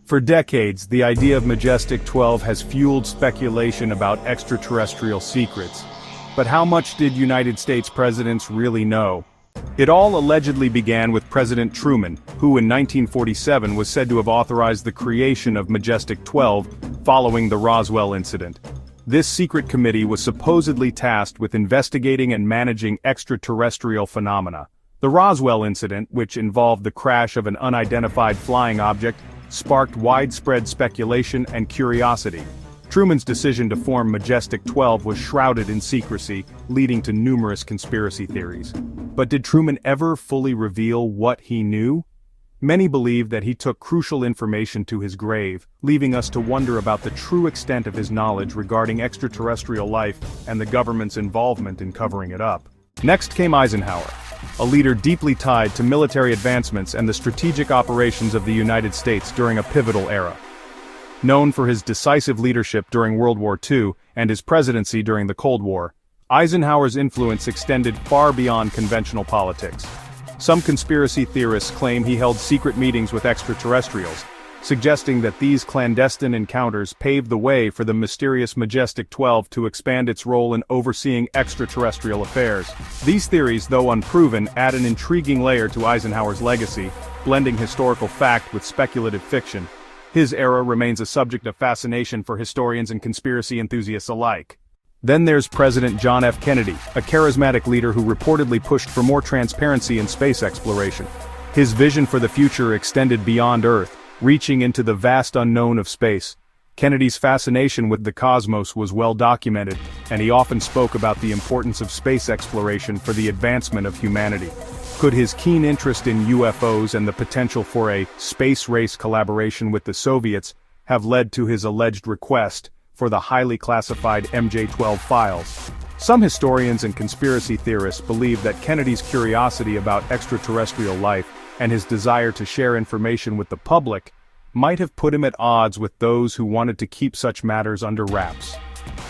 For decades, the idea of Emgotv1 has fueled speculation about extraterrestrial secrets. But how much did United States presidents really know? It all allegedly began with President Truman, who in 1947 was said to have authorized the creation of Emgotv1 following the Roswell incident. This secret committee was supposedly tasked with investigating and managing extraterrestrial phenomena. The Roswell incident, which involved the crash of an unidentified flying object, sparked widespread speculation and curiosity. Truman's decision to form Emgotv1 was shrouded in secrecy, leading to numerous conspiracy theories. But did Truman ever fully reveal what he knew? Many believe that he took crucial information to his grave, leaving us to wonder about the true extent of his knowledge regarding extraterrestrial life and the government's involvement in covering it up. Next came Eisenhower, a leader deeply tied to military advancements and the strategic operations of the United States during a pivotal era. Known for his decisive leadership during World War II and his presidency during the Cold War, Eisenhower's influence extended far beyond conventional politics. Some conspiracy theorists claim he held secret meetings with extraterrestrials, suggesting that these clandestine encounters paved the way for the mysterious Emgotv1 to expand its role in overseeing extraterrestrial affairs. These theories, though unproven, add an intriguing layer to Eisenhower's legacy, blending historical fact with speculative fiction. His era remains a subject of fascination for historians and conspiracy enthusiasts alike. Then there's President John F. Kennedy, a charismatic leader who reportedly pushed for more transparency in space exploration. His vision for the future extended beyond Earth, reaching into the vast unknown of space. Kennedy's fascination with the cosmos was well documented, and he often spoke about the importance of space exploration for the advancement of humanity. Could his keen interest in UFOs and the potential for a space race collaboration with the Soviets have led to his alleged request for the highly classified Emgotv1 files? Some historians and conspiracy theorists believe that Kennedy's curiosity about extraterrestrial life and his desire to share information with the public might have put him at odds with those who wanted to keep such matters under wraps.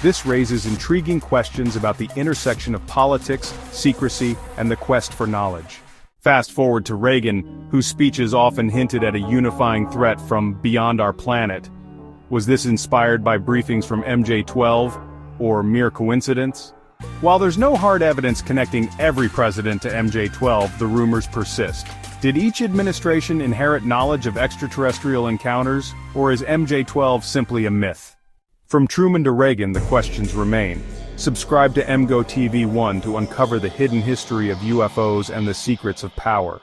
This raises intriguing questions about the intersection of politics, secrecy, and the quest for knowledge. Fast forward to Reagan, whose speeches often hinted at a unifying threat from beyond our planet. Was this inspired by briefings from Emgotv1, or mere coincidence? While there's no hard evidence connecting every president to Emgotv1, the rumors persist. Did each administration inherit knowledge of extraterrestrial encounters, or is Emgotv1 simply a myth? From Truman to Reagan, the questions remain. Subscribe to Emgotv1 to uncover the hidden history of UFOs and the secrets of power.